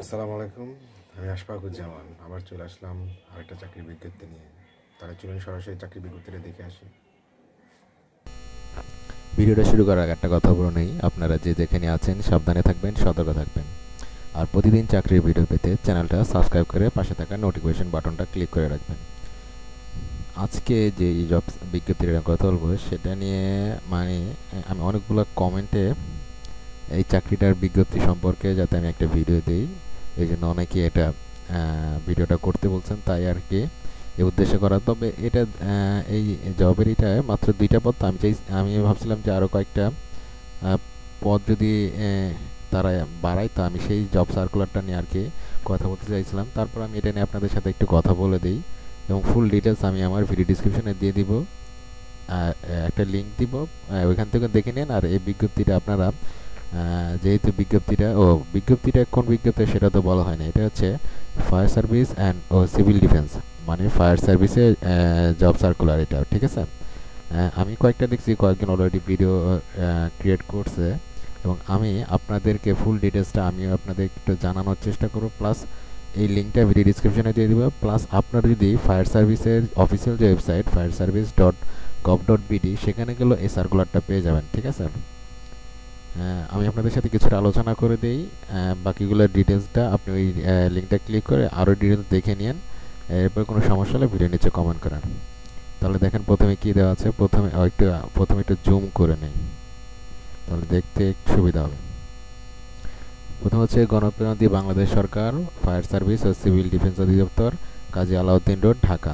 আসসালামু আলাইকুম। আমি আশফাকুজ্জামান আবার চলে আসলাম আরেকটা চাকরির বিজ্ঞপ্তি নিয়ে। তাহলে চলুন সরাসরি চাকরির বিজ্ঞপ্তিটা দেখে আসি। ভিডিওটা শুরু করার আগে একটা কথা বলে নেই, আপনারা যে যেখানে আছেন সাবধানে থাকবেন, সতর্ক থাকবেন। আর প্রতিদিন চাকরির ভিডিও পেতে চ্যানেলটা সাবস্ক্রাইব করে পাশে থাকা নোটিফিকেশন বাটনটা ক্লিক করে রাখবেন। আজকে যে জব বিজ্ঞপ্তির কথা বলবো সেটা নিয়ে মানে আমি অনেকগুলো কমেন্টে এই চাকরিটার বিজ্ঞপ্তি সম্পর্কে যাতে আমি একটা ভিডিও দিই, এই জন্য অনেকে এটা ভিডিওটা করতে বলছেন, তাই আর কি এই উদ্দেশ্যে করা। তবে এটা এই জবের এটা মাত্র 2টা পদ, তো আমি ভাবছিলাম যে আরও কয়েকটা পদ যদি তারা বাড়ায়, তো আমি সেই জব সার্কুলারটা নিয়ে আর কি কথা বলতে চাইছিলাম। তারপর আমি এটা নিয়ে আপনাদের সাথে একটু কথা বলে দিই এবং ফুল ডিটেলস আমি আমার ভিডিও ডিসক্রিপশনে দিয়ে দিব, একটা লিঙ্ক দিব, ওইখান থেকে দেখে নিন। আর এই বিজ্ঞপ্তিটা আপনারা যেহেতু বিজ্ঞপ্তিটা কোন বিজ্ঞপ্তি সেটা তো বলা হয় না, এটা হচ্ছে fire service and civil defence, মানে ফায়ার সার্ভিসে জব সার্কুলার এটা, ঠিক আছে। আমি কয়েকটা দেখছি, কয়েকজন অলরেডি ভিডিও ক্রিয়েট করছে এবং আমি আপনাদেরকে ফুল ডিটেলসটা আমি আপনাদের একটু জানানোর চেষ্টা করব। প্লাস এই লিঙ্কটা ভিডিও ডিসক্রিপশনে দিয়ে দিব। প্লাস আপনারা যদি ফায়ার সার্ভিসের অফিসিয়াল যে ওয়েবসাইট fireservice.gov.bd সেখানে গেলেও এই সার্কুলারটা পেয়ে যাবেন, ঠিক আছে। আমি আপনাদের সাথে কিছুটা আলোচনা করে দিই, বাকিগুলোর ডিটেলসটা আপনি ওই লিঙ্কটা ক্লিক করে আরও ডিটেলস দেখে নিন। এরপর কোনো সমস্যা হলে ভিডিও নিচে কমেন্ট করেন। তাহলে দেখেন প্রথমে কি দেওয়া আছে, প্রথমে একটু জুম করে নেই, তাহলে দেখতে একটু সুবিধা হবে। প্রথম হচ্ছে গণপ্রজাতন্ত্রী বাংলাদেশ সরকার, ফায়ার সার্ভিস ও সিভিল ডিফেন্স অধিদপ্তর, কাজী আলাউদ্দিন রোড, ঢাকা।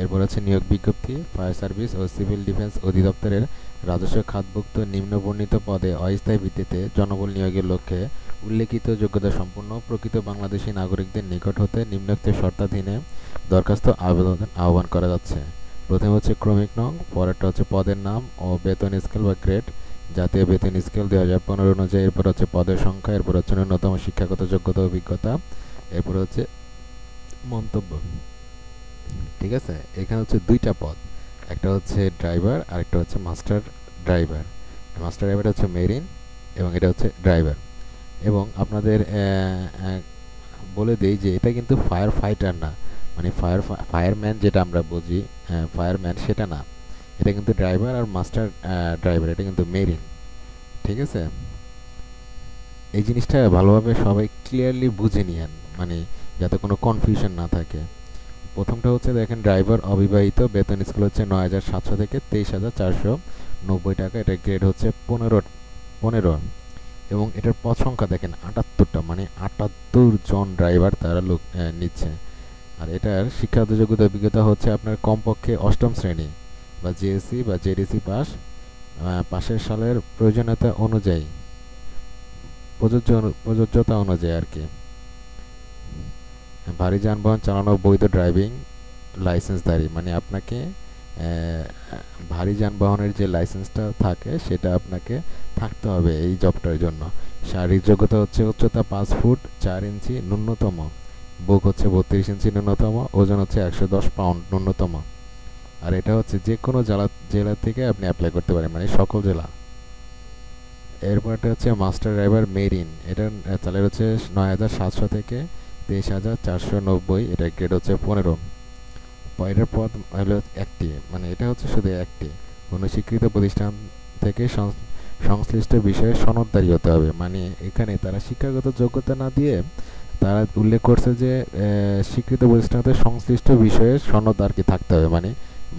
এরপর হচ্ছে নিয়োগ বিজ্ঞপ্তি, ফায়ার সার্ভিস ও সিভিল ডিফেন্স অধিদপ্তরের রাজস্ব খাতভুক্ত নিম্নবর্ণিত পদে অস্থায়ী ভিত্তিতে জনবল নিয়োগের লক্ষ্যে উল্লেখিত যোগ্যতা সম্পন্ন প্রকৃত বাংলাদেশী নাগরিকদের নিকট হতে নিম্নোক্ত শর্তাধীনে দরখাস্ত আহ্বান করা যাচ্ছে। প্রথমে হচ্ছে ক্রমিক নং, পরেরটা হচ্ছে পদের নাম ও বেতন স্কেল বা গ্রেড, জাতীয় বেতন স্কেল 2015 অনুযায়ী। এরপর হচ্ছে পদের সংখ্যা, এরপর হচ্ছে ন্যূনতম শিক্ষাগত যোগ্যতা অভিজ্ঞতা, এরপর হচ্ছে মন্তব্য, ঠিক আছে। এখানে হচ্ছে 2টা পদ, একটা হচ্ছে ড্রাইভার আর একটা হচ্ছে মাস্টার ড্রাইভার। মাস্টার ড্রাইভার হচ্ছে মেরিন এবং এটা হচ্ছে ড্রাইভার। এবং আপনাদের বলে দেই যে এটা কিন্তু ফায়ার ফাইটার না, মানে ফায়ারম্যান যেটা আমরা বুঝি ফায়ারম্যান সেটা না, এটা কিন্তু ড্রাইভার আর মাস্টার ড্রাইভার, এটা কিন্তু মেরিন, ঠিক আছে। এই জিনিসটা ভালোভাবে সবাই ক্লিয়ারলি বুঝে নিয়েন, মানে যাতে কোনো কনফিউশন না থাকে। প্রথমটা হচ্ছে দেখেন ড্রাইভার অবিবাহিত, বেতন স্কেল হচ্ছে ৯,৭০০ থেকে ২৩,৪৯০ টাকা, এটা গ্রেড হচ্ছে ১৫ এবং এটার পদ সংখ্যা দেখেন ৭৮টা, মানে ৭৮ জন ড্রাইভার তারা লোক নিচ্ছে। আর এটার শিক্ষাগত যোগ্যতা অভিজ্ঞতা হচ্ছে আপনার কমপক্ষে 8ম শ্রেণী বা জেএসসি বা জেডিসি পাশের সালের প্রয়োজনীয়তা অনুযায়ী, প্রযোজ্যতা অনুযায়ী আর কি। ভারী যানবাহন চালানো বৈধ ড্রাইভিং লাইসেন্সধারী, মানে আপনাকে ভারী যানবাহনের যে লাইসেন্সটা থাকে সেটা আপনাকে থাকতে হবে এই জবটার জন্য। শারীরিক যোগ্যতা হচ্ছে উচ্চতা 5 ফুট 4 ইঞ্চি ন্যূনতম, বুক হচ্ছে 32 ইঞ্চি ন্যূনতম, ওজন হচ্ছে 110 পাউন্ড ন্যূনতম। আর এটা হচ্ছে যে কোনো জেলা থেকে আপনি অ্যাপ্লাই করতে পারেন, মানে সকল জেলা। এরপরটা হচ্ছে মাস্টার ড্রাইভার মেরিন, এটার স্যালারি হচ্ছে ৯,৭০০ থেকে ২৩,৪৯০, এটা গ্রেড হচ্ছে 15। এটার পদ হলো একটি, মানে এটা হচ্ছে শুধু একটি, কোনো স্বীকৃত প্রতিষ্ঠান থেকে সংশ্লিষ্ট বিষয়ে সনদদারি হতে হবে। মানে এখানে তারা শিক্ষাগত যোগ্যতা না দিয়ে তারা উল্লেখ করছে যে স্বীকৃত প্রতিষ্ঠানতে সংশ্লিষ্ট বিষয়ে সনদ আর কি থাকতে হবে, মানে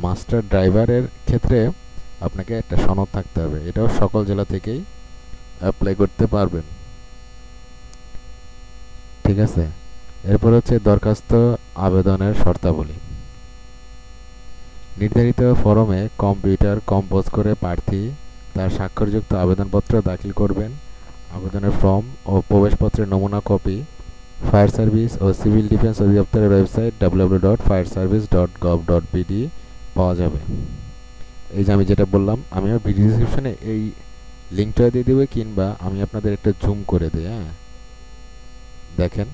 মাস্টার ড্রাইভারের ক্ষেত্রে আপনাকে একটা সনদ থাকতে হবে। এটাও সকল জেলা থেকেই অ্যাপ্লাই করতে পারবেন, ঠিক আছে। এরপর হচ্ছে দরখাস্ত আবেদনের শর্তাবলী। নির্ধারিত ফরমে কম্পিউটার কম্পোজ করে প্রার্থী তার স্বাক্ষরযুক্ত আবেদনপত্র দাখিল করবেন। আবেদনের ফর্ম ও প্রবেশপত্রের নমুনা কপি ফায়ার সার্ভিস ও সিভিল ডিফেন্স অধিদপ্তরের ওয়েবসাইট www.fireservice.gov.bd পাওয়া যাবে। এই যে আমি যেটা বললাম, আমিও ভিডিও ডিসক্রিপশনে এই লিঙ্কটা দিয়ে দেবো, কিংবা আমি আপনাদের একটা জুম করে দিই। হ্যাঁ, দেখেন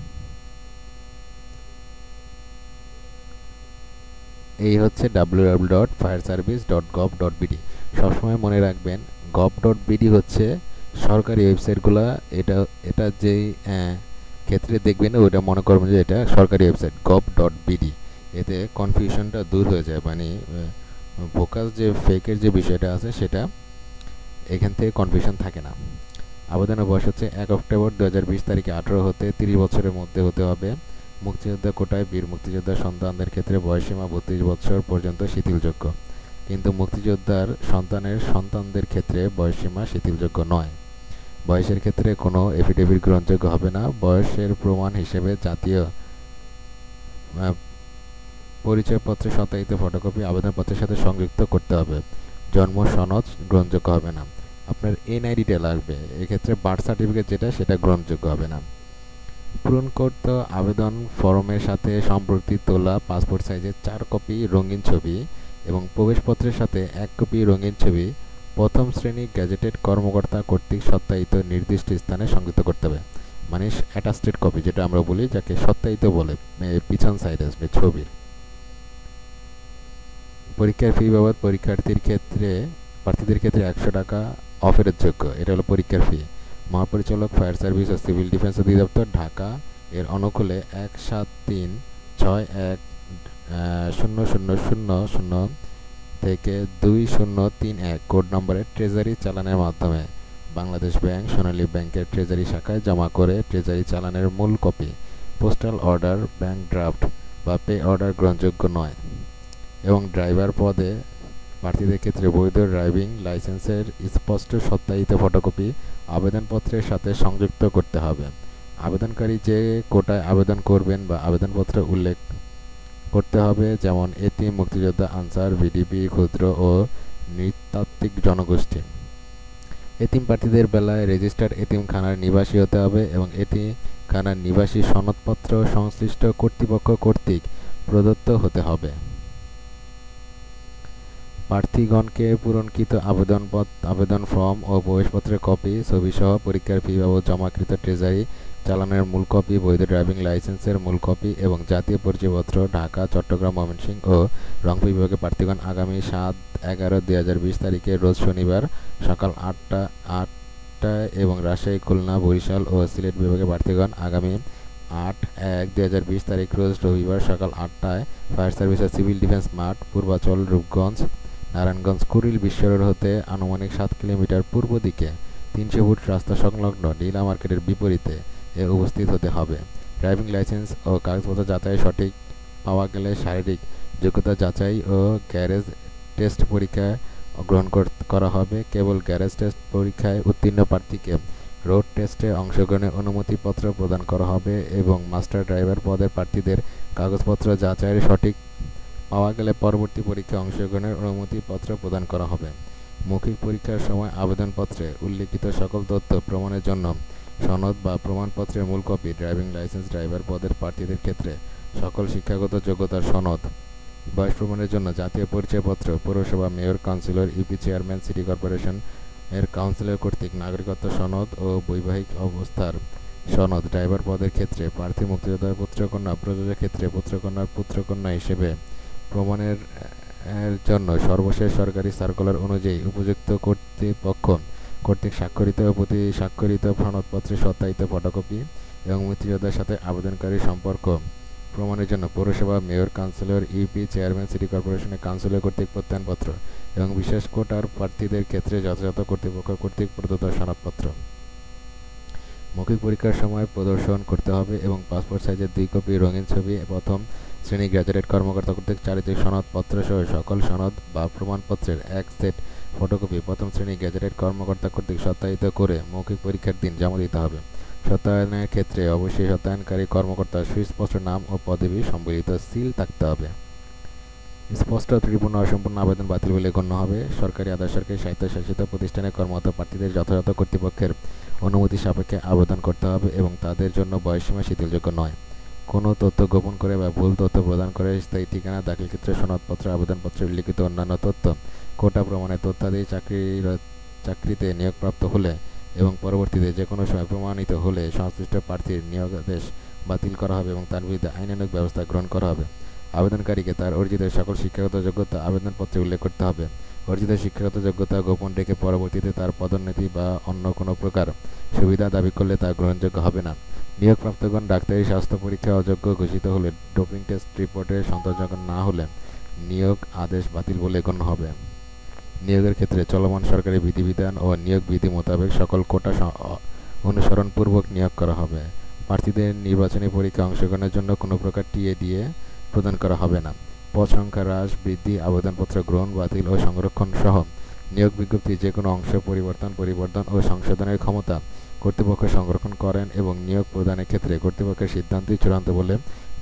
এই হচ্ছে www.fireservice.gov.bd। সবসময় মনে রাখবেন gov.bd হচ্ছে সরকারি ওয়েবসাইটগুলো, এটা এটা যেই ক্ষেত্রে দেখবেন ওটা মনে করবেন যে এটা সরকারি ওয়েবসাইট gov.bd, এতে কনফিউশনটা দূর হয়ে যায়, মানে বোকাস যে ফেকের যে বিষয়টা আছে সেটা এখান থেকে কনফিউশন থাকে না। আবেদনের বয়স হচ্ছে 1 অক্টোবর 2020 তারিখে 18 হতে 30 বছরের মধ্যে হতে হবে। মুক্তিযোদ্ধা কোটায় বীর মুক্তিযোদ্ধার সন্তানদের ক্ষেত্রে বয়সসীমা 32 বছর পর্যন্ত শিথিলযোগ্য, কিন্তু মুক্তিযোদ্ধার সন্তানদের ক্ষেত্রে বয়সসীমা শিথিলযোগ্য নয়। বয়সের ক্ষেত্রে কোনো এফিডেভিট গ্রহণযোগ্য হবে না। বয়সের প্রমাণ হিসেবে জাতীয় পরিচয়পত্রের সত্যায়িত ফটোকপি আবেদনপত্রের সাথে সংযুক্ত করতে হবে। জন্ম সনদ গ্রহণযোগ্য হবে না। আপনার এনআইডিটা লাগবে, এক্ষেত্রে বার্থ সার্টিফিকেট যেটা সেটা গ্রহণযোগ্য হবে না। পূরণকৃত আবেদন ফরমের সাথে সম্প্রতি তোলা পাসপোর্ট সাইজের 4 কপি রঙিন ছবি এবং প্রবেশপত্রের সাথে 1 কপি রঙিন ছবি প্রথম শ্রেণী গ্যাজেটেড কর্মকর্তা কর্তৃক সত্যায়িত নির্দিষ্ট স্থানে সংযুক্ত করতে হবে, মানে অ্যাটাস্টেড কপি যেটা আমরা বলি, যাকে সত্যায়িত বলে, পিছন সাইডে আসবে ছবির। পরীক্ষার ফি বাবদ প্রার্থীদের ক্ষেত্রে 100 টাকা অফেরতযোগ্য, এটা হলো পরীক্ষার ফি। মহাপরিচালক ফায়ার সার্ভিস ও সিভিল ডিফেন্স অধিদপ্তর ঢাকা এর অনুকূলে 173610000 থেকে 2031 কোড নম্বরে ট্রেজারি চালানের মাধ্যমে বাংলাদেশ ব্যাংক সোনালী ব্যাংকের ট্রেজারি শাখায় জমা করে ট্রেজারি চালানের মূল copy, postal order, bank draft বা পে অর্ডার গ্রহণযোগ্য নয়। এবং ড্রাইভার পদে প্রার্থীদের ক্ষেত্রে বৈধ ড্রাইভিং লাইসেন্সের স্পষ্ট সত্যায়িত ফটোকপি আবেদনপত্রের সাথে সংযুক্ত করতে হবে। আবেদনকারী যে কোটায় আবেদন করবেন বা আবেদনপত্রে উল্লেখ করতে হবে, যেমন এতিম, মুক্তিযোদ্ধা, আনসার, ভিডিপি, ক্ষুদ্র ও নৃতাত্ত্বিক জনগোষ্ঠী। এতিম প্রার্থীদের বেলায় রেজিস্টার্ড এতিমখানার নিবাসী হতে হবে এবং এতিমখানার নিবাসী সনদপত্র সংশ্লিষ্ট কর্তৃপক্ষ কর্তৃক প্রদত্ত হতে হবে। প্রার্থীগণকে পূরণকৃত আবেদন ফর্ম ও প্রবেশপত্রের কপি, ছবিসহ পরীক্ষার ফি বাবদ জমাকৃত ট্রেজারি চালানের মূল কপি, বৈধ ড্রাইভিং লাইসেন্সের মূল কপি এবং জাতীয় পরিচয়পত্র ঢাকা, চট্টগ্রাম, ময়মনসিংহ ও রংপুর বিভাগে প্রার্থীগণ আগামী 7/11/2020 তারিখে রোজ শনিবার সকাল 8টায় এবং রাজশাহী, খুলনা, বরিশাল ও সিলেট বিভাগে প্রার্থীগণ আগামী 8/1/2020 তারিখ রোজ রবিবার সকাল 8টায় ফায়ার সার্ভিস ও সিভিল ডিফেন্স মাঠ, পূর্বাচল, রূপগঞ্জ, নারায়ণগঞ্জ, কুড়িল বিশ্ব রোড হতে আনুমানিক 7 কিলোমিটার পূর্ব দিকে 300 ফুট রাস্তা সংলগ্ন নীলা মার্কেটের বিপরীতে উপস্থিত হতে হবে। ড্রাইভিং লাইসেন্স ও কাগজপত্র যাচাই সঠিক পাওয়া গেলে শারীরিক যোগ্যতা যাচাই ও গ্যারেজ টেস্ট পরীক্ষায় গ্রহণ করা হবে। কেবল গ্যারেজ টেস্ট পরীক্ষায় উত্তীর্ণ প্রার্থীকে রোড টেস্টে অংশগ্রহণের অনুমতিপত্র প্রদান করা হবে এবং মাস্টার ড্রাইভার পদের প্রার্থীদের কাগজপত্র যাচাইয়ের সঠিক পাওয়া গেলে পরবর্তী পরীক্ষায় অংশগ্রহণের অনুমতিপত্র প্রদান করা হবে। মৌখিক পরীক্ষার সময় আবেদনপত্রে উল্লিখিত সকল তথ্য প্রমাণের জন্য সনদ বা প্রমাণপত্রের মূল কপি, ড্রাইভিং লাইসেন্স, ড্রাইভার পদের প্রার্থীদের ক্ষেত্রে সকল শিক্ষাগত যোগ্যতার সনদ, বয়স প্রমাণের জন্য জাতীয় পরিচয়পত্র, পৌরসভা, mayor, councillor, UP chairman, city corporation এর কাউন্সিলর কর্তৃক নাগরিকত্ব সনদ ও বৈবাহিক অবস্থার সনদ। ড্রাইভার পদের ক্ষেত্রে প্রার্থী মুক্তিযোদ্ধার পুত্রকন্যা, প্রযোজকের ক্ষেত্রে পুত্রকন্যার পুত্রকন্যা হিসেবে প্রমাণের জন্য সর্বশেষ সরকারি সার্কুলার অনুযায়ী উপযুক্ত কর্তৃপক্ষ কর্তৃক স্বাক্ষরিত ও প্রতি স্বাক্ষরিত সনদপত্রের সত্যায়িত ফটোকপি এবং মুক্তিযোদ্ধার সাথে আবেদনকারীর সম্পর্ক প্রমাণের জন্য পৌরসভা, mayor, councillor, UP chairman, city কর্পোরেশনের কাউন্সিলর কর্তৃক প্রত্যয়নপত্র এবং বিশেষ কোটার প্রার্থীদের ক্ষেত্রে যথাযথ কর্তৃপক্ষ কর্তৃক প্রদত্ত সনদপত্র মৌখিক পরীক্ষার সময় প্রদর্শন করতে হবে এবং পাসপোর্ট সাইজের 2 কপি রঙিন ছবি, প্রথম শ্রেণী গ্র্যাজুয়েট কর্মকর্তা কর্তৃক চারিত্রিক সনদপত্র সহ সকল সনদ বা প্রমাণপত্রের 1 সেট ফটোকপি প্রথম শ্রেণী গ্র্যাজুয়েট কর্মকর্তা কর্তৃক সত্যায়িত করে মৌখিক পরীক্ষার দিন জমা দিতে হবে। সত্যায়নের ক্ষেত্রে অবশ্যই সত্যায়নকারী কর্মকর্তার সুস্পষ্ট নাম ও পদবি সম্বলিত সিল থাকতে হবে। স্পষ্ট ত্রুটিপূর্ণ অসম্পূর্ণ আবেদন বাতিল বলে গণ্য হবে। সরকারি, আধা সরকারি, স্বায়ত্তশাসিত প্রতিষ্ঠানে কর্মরত প্রার্থীদের যথাযথ কর্তৃপক্ষের অনুমতি সাপেক্ষে আবেদন করতে হবে এবং তাদের জন্য বয়সসীমা শিথিলযোগ্য নয়। কোনো তথ্য গোপন করে বা ভুল তথ্য প্রদান করে স্থায়ী ঠিকানা, দাখিলক্ষেত্র, সনদপত্র, আবেদনপত্রে উল্লিখিত অন্যান্য তথ্য, কোটা প্রমাণের তথ্যাদি চাকরিতে নিয়োগপ্রাপ্ত হলে এবং পরবর্তীতে যে কোনো সময় প্রমাণিত হলে সংশ্লিষ্ট প্রার্থীর নিয়োগাদেশ বাতিল করা হবে এবং তার বিরুদ্ধে আইনানুগ ব্যবস্থা গ্রহণ করা হবে। আবেদনকারীকে তার অর্জিত সকল শিক্ষাগত যোগ্যতা আবেদনপত্রে উল্লেখ করতে হবে। অর্জিত শিক্ষাগত যোগ্যতা গোপন রেখে পরবর্তীতে তার পদোন্নতি বা অন্য কোনো প্রকার সুবিধা দাবি করলে তা গ্রহণযোগ্য হবে না। নিয়োগপ্রাপ্তগণ ডাক্তারি স্বাস্থ্য পরীক্ষা অযোগ্য ঘোষিত হলে ডোপিং টেস্ট রিপোর্টে সন্তোষজনক না হলে নিয়োগ আদেশ বাতিল বলে গণ্য হবে। নিয়োগের ক্ষেত্রে চলমান সরকারি বিধিবিধান ও নিয়োগ বিধি মোতাবেক সকল কোটা অনুসরণপূর্বক নিয়োগ করা হবে। প্রার্থীদের নির্বাচনী পরীক্ষায় অংশগ্রহণের জন্য কোনো প্রকার টিএডিএ প্রদান করা হবে না। পদ সংখ্যা হ্রাস, বৃদ্ধি, আবেদনপত্র গ্রহণ, বাতিল ও সংরক্ষণ সহ নিয়োগ বিজ্ঞপ্তির যে কোনো অংশ পরিবর্তন ও সংশোধনের ক্ষমতা কর্তৃপক্ষ সংরক্ষণ করেন এবং নিয়োগ প্রদানের ক্ষেত্রে কর্তৃপক্ষের সিদ্ধান্তই চূড়ান্ত বলে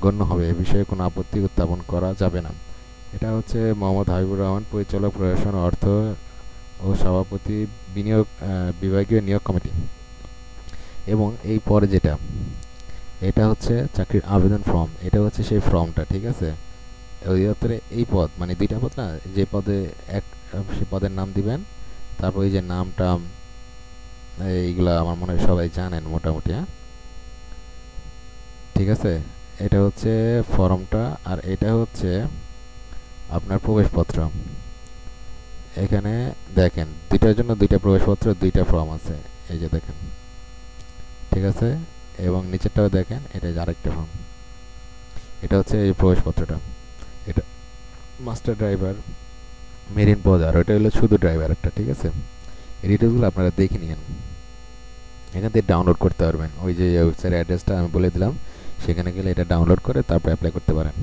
গণ্য হবে। এ বিষয়ে কোনো আপত্তি উত্থাপন করা যাবে না। এটা হচ্ছে মোহাম্মদ হাবিবুর রহমান, পরিচালক প্রশাসন, অর্থ ও সভাপতি, বিনিয়োগ বিভাগীয় নিয়োগ কমিটি। এবং এই পরে যেটা, এটা হচ্ছে চাকরির আবেদন ফর্ম, এটা হচ্ছে সেই ফর্মটা, ঠিক আছে। অধিদপ্তরে এই পদ মানে দুইটা পদ না, যে পদে সে পদের নাম দিবেন, তারপর এই যে নামটা, এইগুলা আমার মনে হয় সবাই জানেন মোটামুটি, হ্যাঁ ঠিক আছে। এটা হচ্ছে ফর্মটা, আর এটা হচ্ছে আপনার প্রবেশপত্র। এখানে দেখেন দুইটার জন্য দুইটা প্রবেশপত্র, দুইটা ফর্ম আছে, এই যে দেখেন, ঠিক আছে। এবং নিচেরটাও দেখেন, এটা আরেকটা ফর্ম। এটা হচ্ছে এই প্রবেশপত্রটা, এটা মাস্টার ড্রাইভার, মেরিন পদ, আর ওইটা হলো শুধু ড্রাইভার একটা, ঠিক আছে। এই ডিটেলসগুলো আপনারা দেখে নিন, এখান থেকে ডাউনলোড করতে পারবেন। ওই যে ওয়েবসাইটের অ্যাড্রেসটা আমি বলে দিলাম, সেখানে গেলে এটা ডাউনলোড করে তারপর অ্যাপ্লাই করতে পারেন,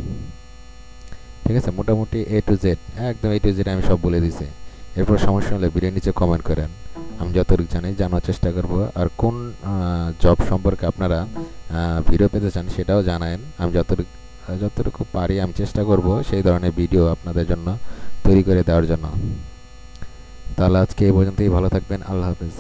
ঠিক আছে। মোটামুটি A to Z, একদম A to Z আমি সব বলে দিছি। এরপর সমস্যা হলে ভিডিও নিচে কমেন্ট করেন, আমি যতটুকু জানি জানার চেষ্টা করব। আর কোন জব সম্পর্কে আপনারা ভিডিও পেতে চান সেটাও জানান, আমি যতটুকু পারি আমি চেষ্টা করব সেই ধরনের ভিডিও আপনাদের জন্য তৈরি করে দেওয়ার জন্য। তাহলে আজকে এই পর্যন্তই, ভালো থাকবেন, আল্লাহ হাফেজ।